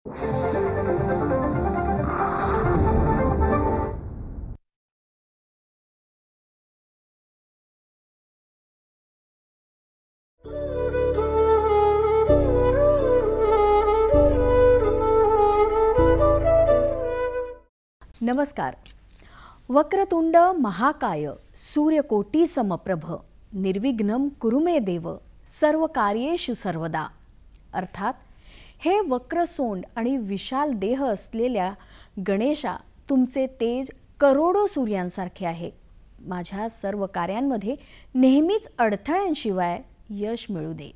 नमस्कार. वक्रतुंड महाकाय सूर्यकोटी समप्रभ निर्विघ्नं कुरु मे देव सर्व कार्येषु सर्वदा. अर्थात हे वक्रसोंड आणि विशाल देह असलेल्या गणेशा, तुमचे तेज करोडो सूर्यांसारखे आहे. माझ्या सर्व कार्यांमध्ये नेहमीच अडथळ्यांशिवाय यश मिळू दे.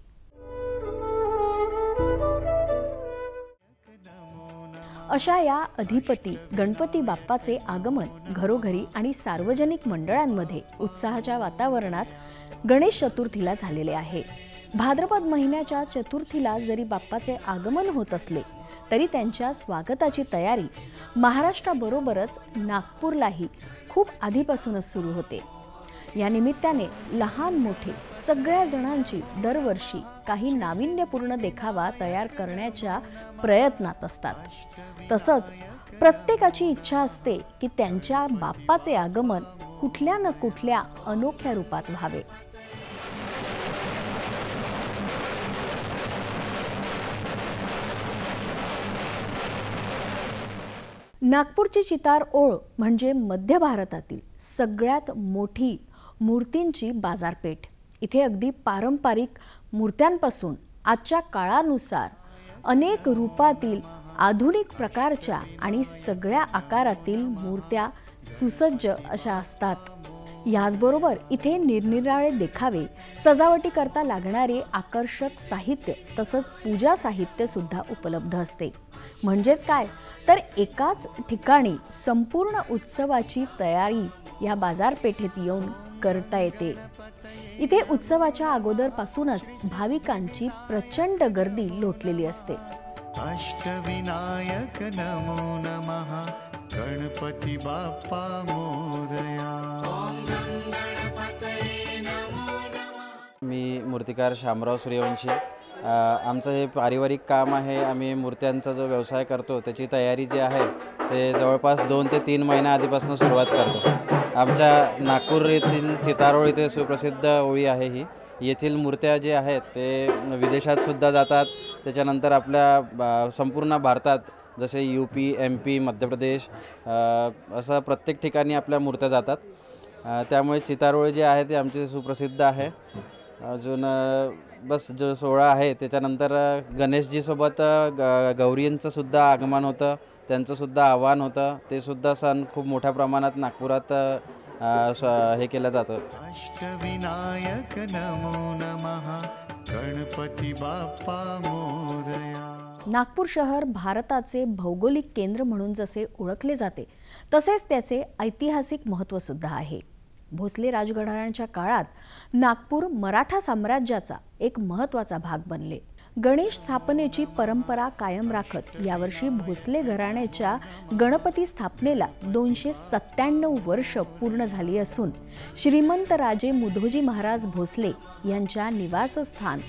अशा या अधिपती गणपती बाप्पाचे आगमन घरोघरी आणि सार्वजनिक मंडळांमध्ये उत्साहाच्या वातावरणात गणेश चतुर्थीला झालेले आहे. भाद्रपद महिन्याच्या चतुर्थीला जरी बाप्पाचे आगमन होत असले तरी त्यांच्या स्वागताची तयारी महाराष्ट्राबरोबरच नागपूरलाही खूप आधीपासूनच सुरू होते. या निमित्ताने लहान मोठे सगळ्या जणांची दरवर्षी काही नाविन्यपूर्ण देखावा तयार करण्याच्या प्रयत्नात असतात. तसंच प्रत्येकाची इच्छा असते की त्यांच्या बाप्पाचे आगमन कुठल्या न कुठल्या अनोख्या रूपात व्हावे. नागपूरची चितार ओळ म्हणजे मध्य भारतातील सगळ्यात मोठी मूर्तींची बाजारपेठ. इथे अगदी पारंपरिक मूर्त्यांपासून आजच्या काळानुसार अनेक रूपातील आधुनिक प्रकारच्या आणि सगळ्या आकारातील मूर्त्या सुसज्ज अशा असतात. याचबरोबर इथे निरनिराळे देखावे, सजावटीकरता लागणारे आकर्षक साहित्य तसंच पूजा साहित्य सुद्धा उपलब्ध असते. म्हणजेच काय तर एकाच ठिकाणी संपूर्ण उत्सवाची तयारी या बाजारपेठेत येऊन करता येते. इथे उत्सवाच्या अगोदरपासूनच भाविकांची प्रचंड गर्दी लोटलेली असते. अष्टविनायक नमो नमः गणपती बाप्पा मोरया. मी मूर्तिकार शामराव सूर्यवंशी. आमचं हे पारिवारिक काम आहे. आम्ही मूर्त्यांचा जो व्यवसाय करतो त्याची तयारी जी आहे ते जवळपास 2 ते 3 महिन्या आधीपासून सुरुवात करतो. आमच्या नागपूर येथील चितारोळ इथे सुप्रसिद्ध ओळी आहे ही. येथील मूर्त्या जे आहेत ते विदेशात सुद्धा जातात. त्याच्यानंतर आपल्या संपूर्ण भारतात जसे UP, MP, मध्य प्रदेश असं प्रत्येक ठिकाणी आपल्या मूर्त्या जातात. त्यामुळे चितारोळ जे आहे ते आमचे सुप्रसिद्ध आहे. अजून बस जो सोहळा आहे त्याच्यानंतर गणेशजीसोबत गौरींचं सुद्धा आगमन होतं, त्यांचं सुद्धा आव्हान होतं. ते सुद्धा सण खूप मोठ्या प्रमाणात नागपुरात हे केलं जातं. अष्टविनायक नमो नमः गणपती बाप्पा मोरया. नागपूर शहर भारताचे भौगोलिक केंद्र म्हणून जसे ओळखले जाते तसेच त्याचे ऐतिहासिक महत्त्व सुद्धा आहे. भोसले राजघराण्याच्या काळात नागपूर मराठा साम्राज्याचा एक महत्त्वाचा भाग बनले. गणेश स्थापनेची परंपरा कायम राखत यावर्षी भोसले घराण्याच्या गणपती स्थापनेला 297 वर्ष पूर्ण झाली असून श्रीमंत राजे मुधोजी महाराज भोसले यांच्या निवासस्थान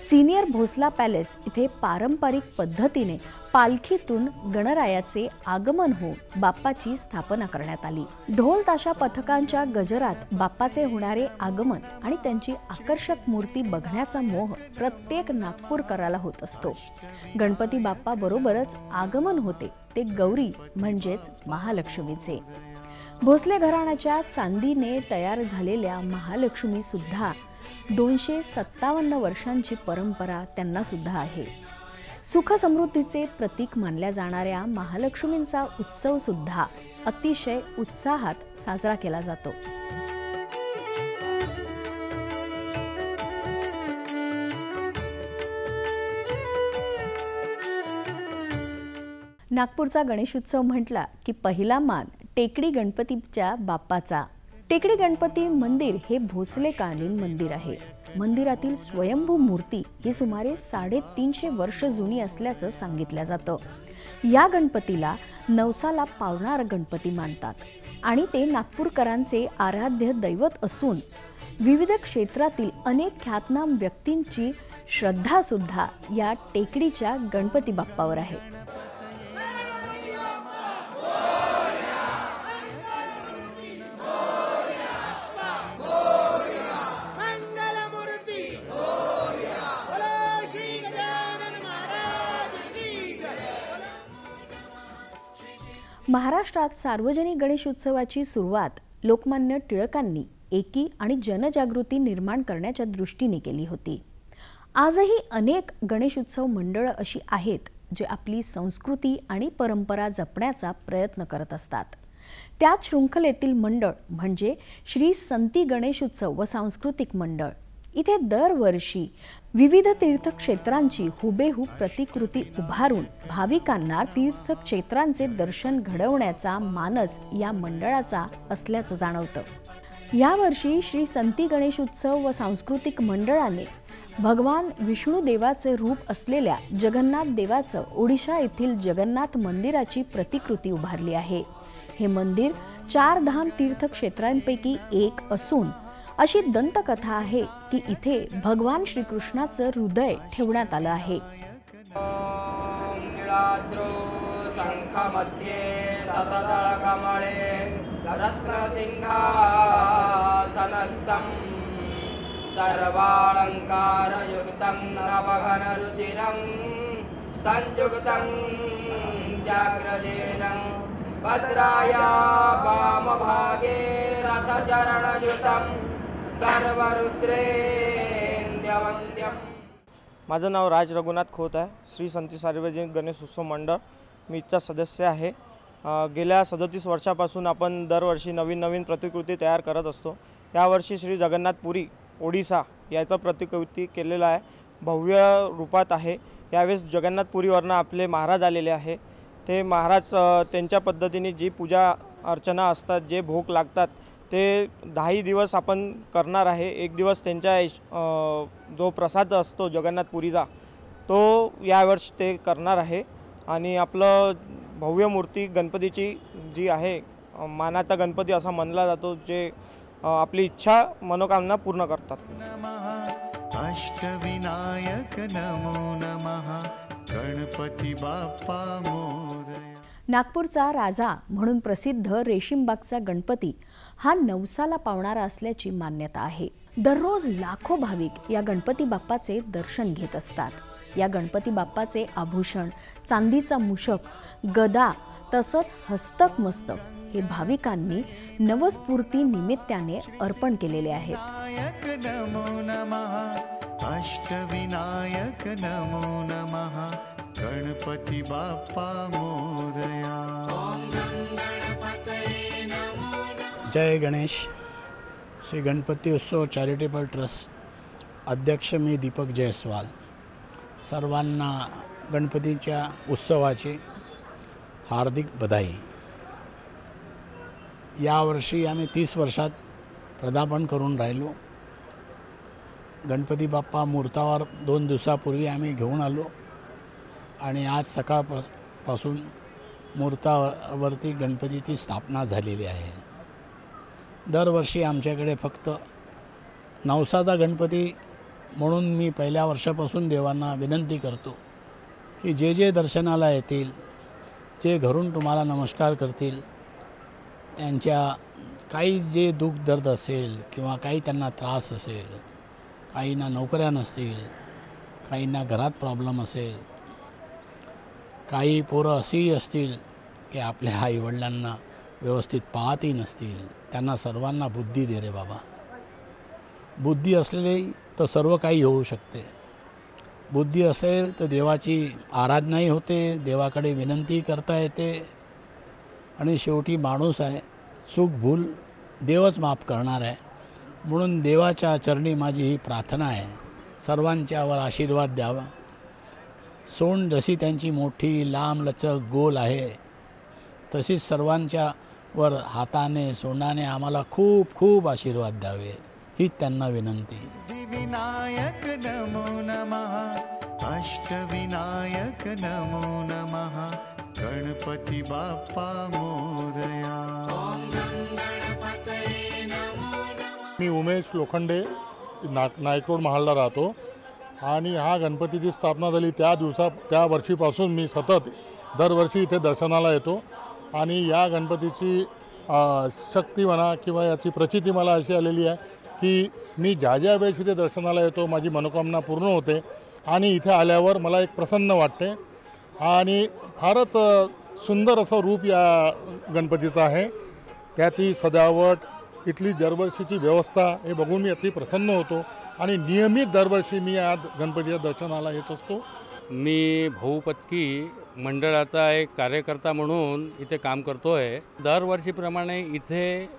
सिनियर भोसला पॅलेस इथे पारंपरिक पद्धतीने पालखीतून गणरायाचे आगमन होऊन बाप्पाची स्थापना करण्यात आली. ढोल ताशा पथकांच्या गजरात बाप्पाचे होणारे आगमन आणि त्यांची आकर्षक मूर्ती बघण्याचा मोह प्रत्येक नागपूरकराला होत असतो. गणपती बाप्पा बरोबरच आगमन होते ते गौरी म्हणजेच महालक्ष्मीचे. भोसले घराण्याच्या चांदीने तयार झालेल्या महालक्ष्मी सुद्धा 257 वर्षांची परंपरा त्यांना सुद्धा आहे. सुख समृद्धीचे प्रतीक मानल्या जाणाऱ्या महालक्ष्मींचा उत्सव सुद्धा अतिशय उत्साहात साजरा केला जातो. नागपूरचा गणेशोत्सव म्हटला की पहिला मान टेकडी गणपतीच्या बाप्पाचा. टेकडी गणपती मंदिर हे भोसलेकालीन मंदिर आहे. मंदिरातील स्वयंभू मूर्ती ही सुमारे 350 वर्ष जुनी असल्याचं सांगितलं जातं. या गणपतीला नवसाला पावणारा गणपती मानतात आणि ते नागपूरकरांचे आराध्य दैवत असून विविध क्षेत्रातील अनेक ख्यातनाम व्यक्तींची श्रद्धासुद्धा या टेकडीच्या गणपती बाप्पावर आहे. महाराष्ट्रात सार्वजनिक गणेशोत्सवाची सुरुवात लोकमान्य टिळकांनी एकी आणि जनजागृती निर्माण करण्याच्या दृष्टीने केली होती. आजही अनेक गणेशोत्सव मंडळं अशी आहेत जे आपली संस्कृती आणि परंपरा जपण्याचा प्रयत्न करत असतात. त्याच शृंखलेतील मंडळ म्हणजे श्री संती गणेशोत्सव व सांस्कृतिक मंडळ. इथे दरवर्षी विविध तीर्थक्षेत्रांची हुबेहूब प्रतिकृती उभारून भाविकांना तीर्थक्षेत्रांचे दर्शन घडवण्याचा मानस या मंडळाचा असल्याचं जाणवतं. यावर्षी श्री संती गणेशोत्सव व सांस्कृतिक मंडळाने भगवान विष्णू देवाचे रूप असलेल्या जगन्नाथ देवाचं ओडिशा येथील जगन्नाथ मंदिराची प्रतिकृती उभारली आहे. हे मंदिर 4 धाम तीर्थक्षेत्रांपैकी एक असून अशी दंतकथा आहे की इथे भगवान श्रीकृष्णाचं हृदय ठेवण्यात आलं आहे. सर्वालंकारयुक्तं नवघनरुचिरं संयुक्तं जाग्रजेन भद्राया वामभागे रथचरणयुतं सर्वरुद्रेन्द्रवन्द्यम्. माझं नाव राज रघुनाथ खोत आहे. श्री संती सार्वजनिक गणेशोत्सव मंडळ मीचा सदस्य आहे. गेल्या 37 वर्षापासून आपण दरवर्षी नवीन प्रतिकृती तयार करत असतो. यावर्षी श्री जगन्नाथपुरी ओडिसा याचं प्रतिकृती केलेलं आहे. भव्य रूपात आहे. यावेळेस जगन्नाथपुरीवरनं आपले महाराज आलेले आहे. ते महाराज त्यांच्या पद्धतीने जी पूजा अर्चना असतात, जे भोग लागतात ते 10 दिवस आपण करणार आहे. एक दिवस त्यांच्या जो प्रसाद असतो जगन्नाथपुरीचा तो यावर्षी ते करणार आहे. आणि आपलं भव्य मूर्ती गणपतीची जी आहे, मानाचा गणपती असा मानला जातो, जे आपली इच्छा मनोकामना पूर्ण करतात. अष्टविनायक नमो नमः गणपती बाप्पा मोरया. नागपूरचा राजा म्हणून प्रसिद्ध रेशीमबागचा गणपती हा नवसाला पावणारा असल्याची मान्यता आहे. दररोज लाखो भाविक या गणपती बाप्पाचे दर्शन घेत असतात. या गणपती बाप्पाचे आभूषण, चांदीचा मूषक, गदा तसंच हस्तक मस्तक हे भाविकांनी नवस्फूर्ती निमित्ताने अर्पण केलेले आहेत. नमो नमः अष्टविनायक नमो नमः गणपती बाप्पा मोरया. जय गणेश. श्री गणपती उत्सव चॅरिटेबल ट्रस्ट अध्यक्ष मी दीपक जयस्वाल. सर्वांना गणपतीच्या उत्सवाची हार्दिक बधाई. यावर्षी आम्ही 30 वर्षात पदार्पण करून राहिलो. गणपती बाप्पा मूर्तावर 2 दिवसापूर्वी आम्ही घेऊन आलो आणि आज सकाळपासून मूर्तावरती गणपतीची स्थापना झालेली आहे. दरवर्षी आमच्याकडे फक्त नवसाचा गणपती म्हणून मी पहिल्या वर्षापासून देवांना विनंती करतो की जे दर्शनाला येतील, जे घरून तुम्हाला नमस्कार करतील, त्यांच्या काही जे दुःख दर्द असेल किंवा काही त्यांना त्रास असेल, काहींना नोकऱ्या नसतील, काहींना घरात प्रॉब्लेम असेल, काही पोरं अशीही असतील की आपल्या आईवडिलांना व्यवस्थित पाहतही नसतील, त्यांना सर्वांना बुद्धी दे रे बाबा. बुद्धी असलेली तर सर्व काही होऊ शकते. बुद्धी असेल तर देवाची आराधनाही होते, देवाकडे विनंती करता येते आणि शेवटी माणूस आहे, चूक भूल देवच माफ करणार आहे. म्हणून देवाच्या चरणी माझी ही प्रार्थना आहे, सर्वांच्यावर आशीर्वाद द्यावा. सोंड जशी त्यांची मोठी लांब लचक गोल आहे, तशीच सर्वांच्या वर हाताने सोंडाने आम्हाला खूप खूप आशीर्वाद द्यावे, ही त्यांना विनंती. विनायक नमो नमः अष्टविनायक नमो नमः गणपती बाप्पा मोरया. मी उमेश लोखंडे नाईक रोड महालला राहतो. आणि हा गणपतीची स्थापना झाली त्या वर्षीपासून मी सतत दरवर्षी इथे दर्शनाला येतो आणि या गणपतीची शक्ती म्हणा किंवा याची प्रचिती मला अशी आलेली आहे की मी ज्या वेळेस इथे दर्शनाला येतो माझी मनोकामना पूर्ण होते आणि इथे आल्यावर मला एक प्रसन्न वाटते आणि फारच सुंदर असं रूप या गणपतीचं आहे. त्याची सजावट इथली दरवर्षीची व्यवस्था हे बघून मी अति प्रसन्न होतो आणि नियमित दरवर्षी मी या गणपतीच्या दर्शनाला येत असतो. मी भाऊ पत्की मंडळाचा एक कार्यकर्ता म्हणून इथे काम करतो आहे. दरवर्षीप्रमाणे इथे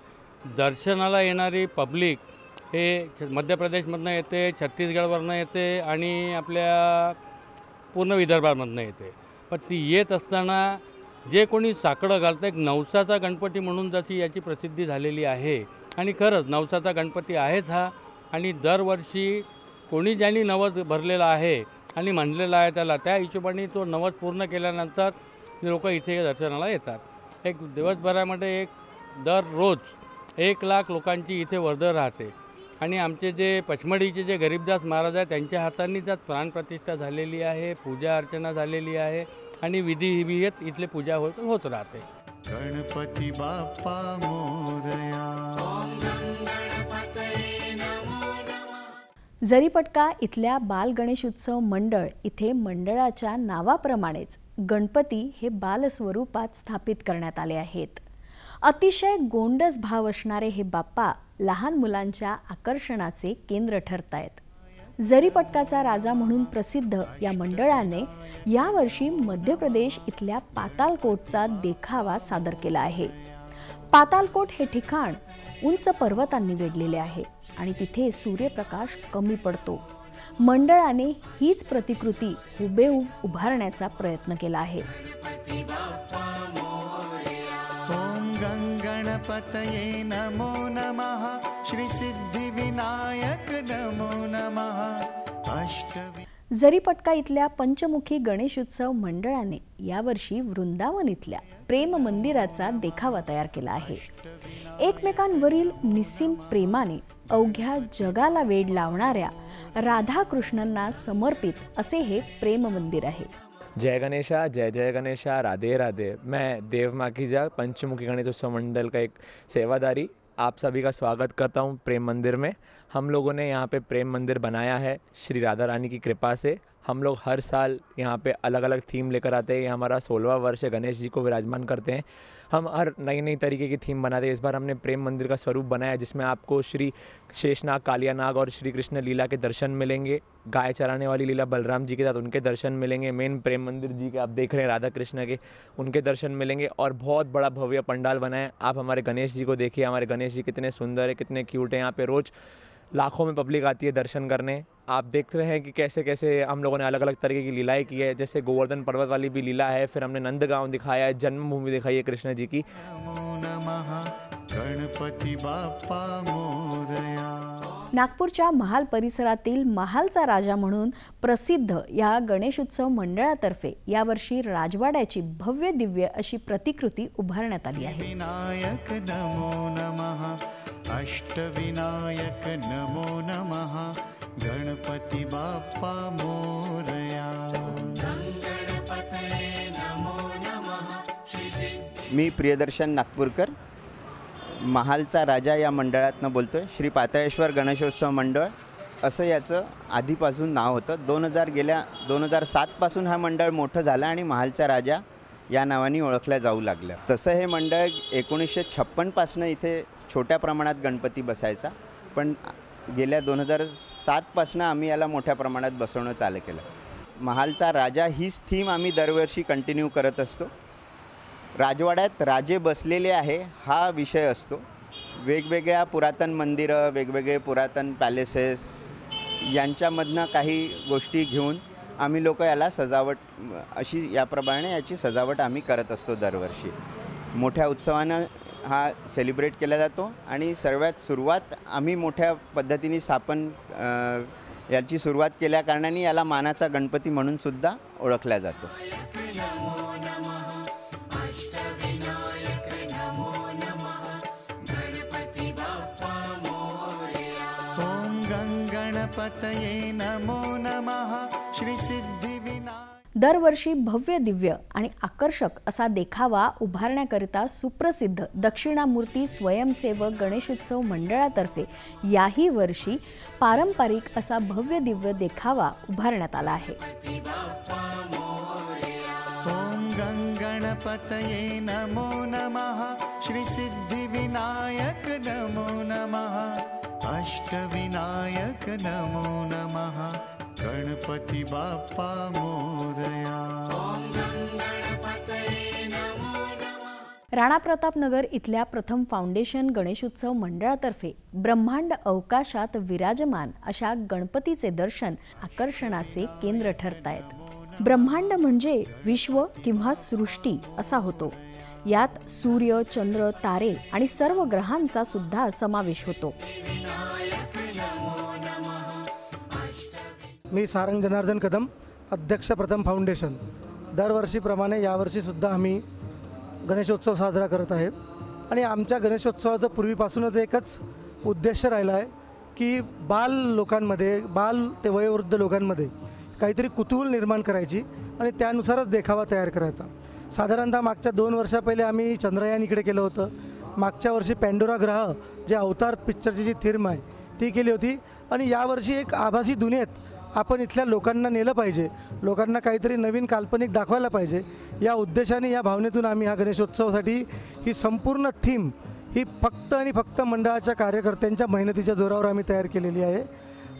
दर्शनाला येणारी पब्लिक हे मध्य प्रदेशमधनं येते, छत्तीसगडवरनं येते आणि आपल्या पूर्ण विदर्भामधनं येते. पण ती येत असताना जे कोणी साकडं घालतं, एक नवसाचा गणपती म्हणून जशी याची प्रसिद्धी झालेली आहे आणि खरंच नवसाचा गणपती आहेच हा. आणि दरवर्षी कोणी ज्यांनी नवस भरलेला आहे आणि म्हणलेला आहे त्याला त्या हिशोबाने तो नवस पूर्ण केल्यानंतर लोक इथे दर्शनाला येतात. एक दिवसभरामध्ये दररोज 1 लाख लोकांची इथे वर्दळ राहते आणि आमचे जे पचमढीचे जे गरीबदास महाराज आहेत त्यांच्या हातांनी त्यात प्राणप्रतिष्ठा झालेली आहे, पूजा अर्चना झालेली आहे आणि विधिविहित इथले पूजा होत राहते. गणपती बाप्पा मोरया. जरीपटका इथल्या बाल गणेश उत्सव मंडळ इथे मंडळाच्या नावाप्रमाणेच गणपती हे बालस्वरूपात स्थापित करण्यात आले आहेत. अतिशय गोंडस भाव असणारे हे बाप्पा लहान मुलांच्या आकर्षणाचे केंद्र ठरतायत. जरीपटकाचा राजा म्हणून प्रसिद्ध या मंडळाने यावर्षी मध्य प्रदेश इथल्या पातालकोटचा देखावा सादर केला आहे. पातालकोट हे ठिकाण उंच पर्वतांनी वेढलेले आहे आणि तिथे सूर्यप्रकाश कमी पडतो. मंडळाने हीच प्रतिकृती हुबेहूब उभारण्याचा प्रयत्न केला आहे. ओम गणपतये नमो नमः. श्री सिद्धिविनायक नमो नमः. अष्टवी. जरीपटका इथल्या पंचमुखी गणेश उत्सव मंडळाने यावर्षी वृंदावन इथल्या प्रेम मंदिराचा देखावा तयार केला आहे. एकमेकांवरील निस्सीम प्रेमाने अवघ्या जगाला वेड लावणाऱ्या राधा कृष्णांना समर्पित असे हे प्रेम मंदिर आहे. जय गणेशा, जय जय गणेशा, राधे राधे. मैं देव माखीजा पंचमुखी गणेश उत्सव मंडल का एक सेवादारी आप सभी का स्वागत करता हूं प्रेम मंदिर में. हम लोगों ने यहाँ पे प्रेम मंदिर बनाया है श्री राधा रानी की कृपा से. हम लोग हर साल यहाँ पे अलग अलग थीम लेकर आते हैं. ये हमारा 16वां वर्ष है, गणेश जी को विराजमान करते हैं. हम हर नई नई तरीके की थीम बनाते हैं. इस बार हमने प्रेम मंदिर का स्वरूप बनाया जिसमें आपको श्री शेषनाग, कालिया नाग और श्री कृष्ण लीला के दर्शन मिलेंगे. गाय चराने वाली लीला बलराम जी के साथ उनके दर्शन मिलेंगे. मेन प्रेम मंदिर जी के आप देख रहे हैं राधा कृष्ण के, उनके दर्शन मिलेंगे. और बहुत बड़ा भव्य पंडाल बना है. आप हमारे गणेश जी को देखिए, हमारे गणेश जी कितने सुंदर है, कितने क्यूट है. यहाँ पे रोज़ लाखों में पब्लिक आती है दर्शन करने. आप देख रहे हैं कि कैसे कैसे हम लोगों ने अलग अलग तरीके की लीलाएं की है. जैसे गोवर्धन पर्वत वाली भी लीला है, फिर हमने नंदगांव दिखाया है, जन्मभूमि दिखाई है कृष्ण जी की. नमो नमः. गणपती बाप्पा मोरया. नागपूरच्या महाल परिसरातील महालचा राजा म्हणून प्रसिद्ध या गणेश उत्सव मंडळातर्फे यावर्षी राजवाड्याची भव्य दिव्य अशी प्रतिकृती उभारण्यात आली आहे. विनायक नमो नमः. अष्टविनायक नमो नमः. गणपती बाप्पा मोरया. मी प्रियदर्शन नागपूरकर महालचा राजा या मंडळातनं बोलतो आहे. श्री पाताळेश्वर गणेशोत्सव मंडळ असं याचं आधीपासून नाव होतं. 2007पासून हा मंडळ मोठं झालं आणि महालचा राजा या नावाने ओळखल्या जाऊ लागलं. तसं हे मंडळ 1956पासून इथे छोट्या प्रमाणात गणपती बसायचा, पण गेल्या 2007पासून आम्ही याला मोठ्या प्रमाणात बसवणं चालू केलं. महालचा राजा हीच थीम आम्ही दरवर्षी कंटिन्यू करत असतो. राजवाड्यात राजे बसलेले आहे हा विषय असतो. वेगवेगळ्या पुरातन मंदिरं, वेगवेगळे पुरातन पॅलेसेस यांच्यामधनं काही गोष्टी घेऊन आम्ही लोक याला सजावट अशी याप्रमाणे याची सजावट आम्ही करत असतो दरवर्षी. मोठ्या उत्सवानं हा सेलिब्रेट केला जातो आणि सर्वात सुरुवात आम्ही मोठ्या पद्धतीने याची सुरुवात केल्या कारणाने याला मानाचा गणपती म्हणून सुद्धा ओळखला जातो. गणपतये नमो नमः श्री सिद्धिविनायक। दरवर्षी भव्य दिव्य आणि आकर्षक असा देखावा उभारण्याकरिता सुप्रसिद्ध दक्षिणामूर्ती स्वयंसेवक गणेशोत्सव मंडळातर्फे याही वर्षी पारंपरिक असा भव्य दिव्य देखावा उभारण्यात आला आहे। ओम गणपतये नमो नमः श्री सिद्धिविनायक नमो नमः अष्टविनायक नमो नमः गणपती बाप्पा मोरया। राणा प्रतापनगर इथल्या प्रथम फाउंडेशन गणेशोत्सव मंडळातर्फे ब्रह्मांड अवकाशात विराजमान अशा गणपतीचे दर्शन आकर्षणाचे केंद्र ठरतायत। ब्रह्मांड म्हणजे विश्व किंवा सृष्टी असा होतो। यात सूर्य, चंद्र, तारे आणि सर्व ग्रहांचा सुद्धा समावेश होतो। मी सारंग जनार्दन कदम, अध्यक्ष प्रथम फाउंडेशन। दरवर्षीप्रमाणे यावर्षीसुद्धा आम्ही गणेशोत्सव साजरा करत आहे आणि आमच्या गणेशोत्सवाचा पूर्वीपासूनच एकच उद्देश राहिला आहे की बाल लोकांमध्ये, बाल ते वयोवृद्ध लोकांमध्ये काहीतरी कुतूहल निर्माण करायची आणि त्यानुसारच देखावा तयार करायचा। साधारणतः मागच्या 2 वर्षा पहिले आम्ही चंद्रयान इकडे केलं होतं। मागच्या वर्षी पॅन्डोरा ग्रह जे अवतार पिक्चरची जी थीम आहे ती केली होती आणि यावर्षी एक आभासी दुनियेत आपण इथल्या लोकांना नेलं पाहिजे, लोकांना काहीतरी नवीन काल्पनिक दाखवायला पाहिजे या उद्देशाने, या भावनेतून आम्ही हा गणेशोत्सवासाठी ही संपूर्ण थीम ही फक्त आणि फक्त मंडळाच्या कार्यकर्त्यांच्या मेहनतीच्या जोरावर आम्ही तयार केलेली आहे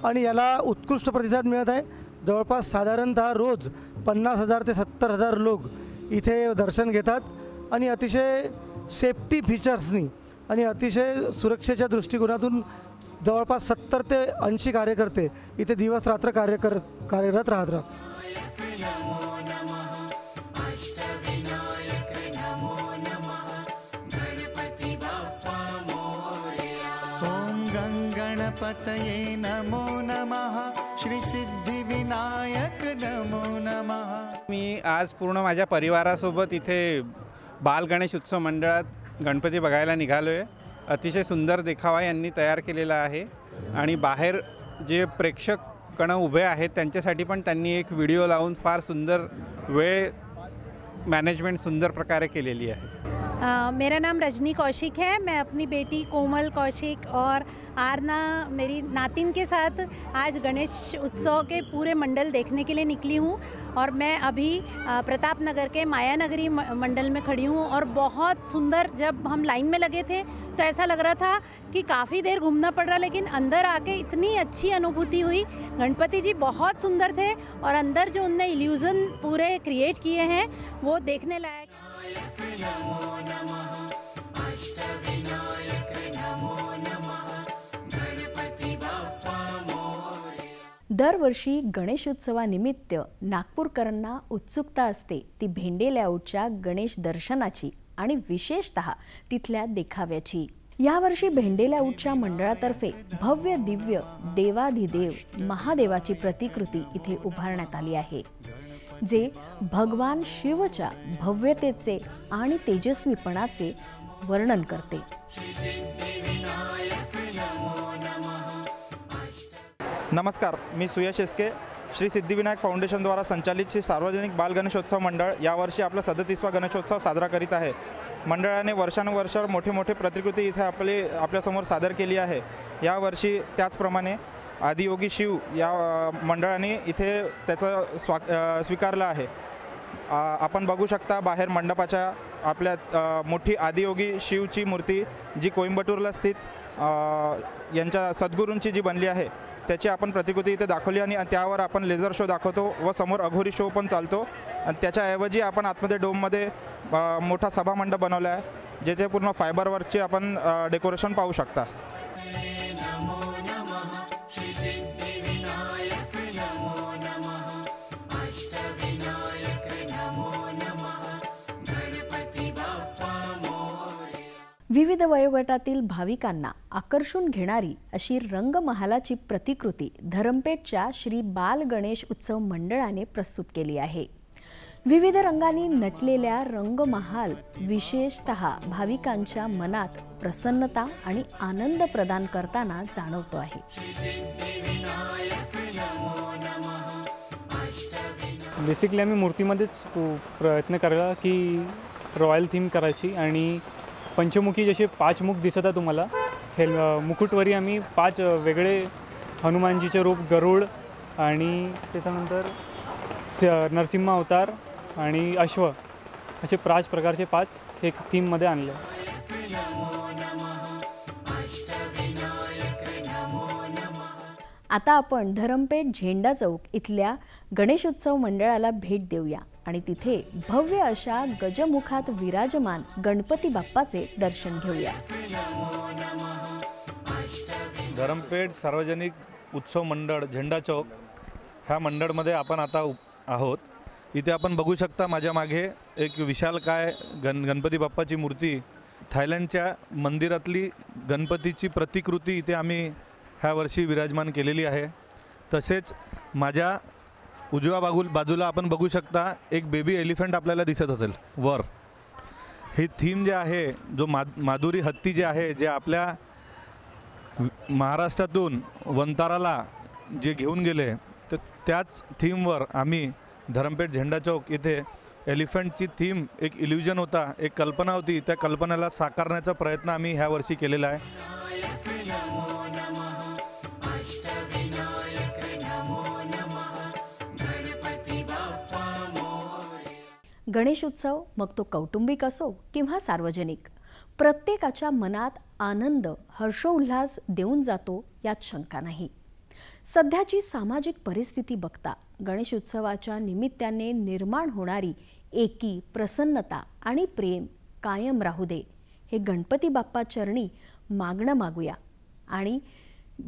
आणि याला उत्कृष्ट प्रतिसाद मिळत आहे। जवळपास साधारणतः रोज 50,000 ते 70,000 लोक इथे दर्शन घेतात आणि अतिशय सेफ्टी फीचर्सनी आणि अतिशय सुरक्षेच्या दृष्टिकोनातून जवळपास 70 ते 80 कार्यकर्ते इथे दिवस रात्र कार्यरत राहतात। ओम गणपतये नमो नमः श्री सिद्धिविनायक नमो नमः। मी आज पूर्ण माझ्या परिवारासोबत इथे बाल गणेश उत्सव मंडळात गणपती बघायला निघालो आहे। अतिशय सुंदर देखावा यांनी तयार केलेला आहे आणि बाहेर जे प्रेक्षकगण उभे आहेत त्यांच्यासाठी पण त्यांनी एक व्हिडिओ लावून फार सुंदर वेळ मैनेजमेंट सुंदर प्रकारे केलेली आहे। मेरा नाम रजनी कौशिक है। मैं अपनी बेटी कोमल कौशिक और आरना मेरी नातिन के साथ आज गणेश उत्सव के पूरे मंडल देखने के लिए निकली हूँ और मैं अभी प्रताप नगर के माया नगरी मंडल में खड़ी हूँ और बहुत सुंदर, जब हम लाइन में लगे थे तो ऐसा लग रहा था कि काफ़ी देर घूमना पड़ रहा, लेकिन अंदर आके इतनी अच्छी अनुभूति हुई। गणपति जी बहुत सुंदर थे और अंदर जो उनने इल्यूज़न पूरे क्रिएट किए हैं वो देखने लायक। दरवर्षी गणेशोत्सवानिमित्त नागपूरकरांना उत्सुकता असते ती भेंडे लेआउटच्या गणेश दर्शनाची आणि विशेषतः तिथल्या देखाव्याची। यावर्षी भेंडे लेआउटच्या मंडळातर्फे भव्य दिव्य देवाधिदेव महादेवाची प्रतिकृती इथे उभारण्यात आली आहे, जे भगवान शिवच्या भव्यतेचे आणि तेजस्वीपणाचे वर्णन करते। नमस्कार, मी सुयश एसके। श्री सिद्धिविनायक फाउंडेशन द्वारा संचालित श्री सार्वजनिक बाल गणेशोत्सव मंडळ यावर्षी आपला 37वा गणेशोत्सव साजरा करीत आहे। मंडळाने वर्षानुवर्ष मोठी मोठी प्रतिकृती इथे आपल्यासमोर सादर केली आहे। यावर्षी त्याचप्रमाणे आदियोगी शिव या मंडळाने इथे त्याचं स्वीकारलं आहे। आपण बघू शकता बाहेर मंडपाच्या आपल्या मोठी आदियोगी शिवची मूर्ती जी कोइंबतूरला स्थित यांच्या सद्गुरूंची जी बनली आहे त्याची आपण प्रतिकृती इथे दाखवली आणि त्यावर आपण लेझर शो दाखवतो व समोर अघोरी शो पण चालतो आणि त्याच्याऐवजी आपण आतमध्ये डोममध्ये मोठा सभामंडप बनवला आहे जेथे पूर्ण फायबर वर्कचे आपण डेकोरेशन पाहू शकता। विविध वयोगटातील भाविकांना आकर्षून घेणारी अशी रंगमहालाची प्रतिकृती धरमपेठच्या श्री बाल गणेश उत्सव मंडळाने प्रस्तुत केली आहे। विविध रंगांनी नटलेल्या रंगमहाल विशेषतः भाविकांच्या मनात प्रसन्नता आणि आनंद प्रदान करताना जाणवतो आहे. बेसिकली आम्ही मूर्तीमध्येच प्रयत्न करायला की रॉयल थीम करायची आणि पंचमुखी जसे 5 मुख दिसत आहे तुम्हाला, हे मुकुटवरी आम्ही 5 वेगळे हनुमानजीचे रूप, गरुड आणि त्याच्यानंतर नरसिंह अवतार आणि अश्व असे 5 प्रकारचे 5 हे थीममध्ये आणले. आता आपण धरमपेठ झेंडा चौक इथल्या गणेशोत्सव मंडळाला भेट देऊया आणि तिथे भव्य अशा गजमुखात विराजमान गणपती बाप्पाचे दर्शन घेऊया. धरमपेठ सार्वजनिक उत्सव मंडळ झेंडा चौक ह्या मंडळमध्ये आपण आता आहोत. इथे आपण बघू शकता माझ्या मागे एक विशालकाय गणपती बाप्पाची मूर्ती, थायलंडच्या मंदिरातली गणपतीची प्रतिकृती इथे आम्ही ह्या वर्षी विराजमान केलेली आहे. तसेच माझ्या उजव्या बाजूला आपण बघू शकता एक बेबी एलिफंट आपल्याला दिसत असेल वर. ही थीम जे आहे, जो माधुरी हत्ती जे आहे, जे आपल्या महाराष्ट्रातून वंताराला जे घेऊन गेले, तर त्याच थीमवर आम्ही धरमपेठ झेंडा चौक इथे एलिफंटची थीम, एक इल्युजन होता, एक कल्पना होती, त्या कल्पनेला साकारण्याचा प्रयत्न आम्ही ह्या वर्षी केलेला आहे. गणेश उत्सव मग तो कौटुंबिक असो किंवा सार्वजनिक, प्रत्येकाच्या मनात आनंद, हर्षोल्हास देऊन जातो यात शंका नाही. सध्याची सामाजिक परिस्थिती बघता गणेश उत्सवाच्या निमित्ताने निर्माण होणारी एकी, प्रसन्नता आणि प्रेम कायम राहू दे, हे गणपती बाप्पा चरणी मागणं मागूया आणि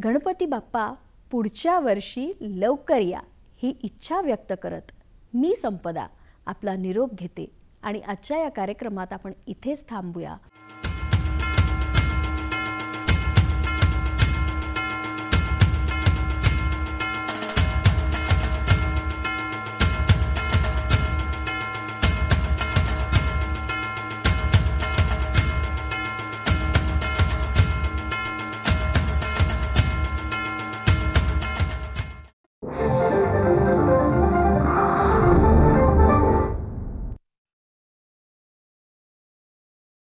गणपती बाप्पा पुढच्या वर्षी लवकर या ही इच्छा व्यक्त करत मी संपदा आपला निरोप घेते आणि आजच्या या कार्यक्रमात आपण इथेच थांबूया.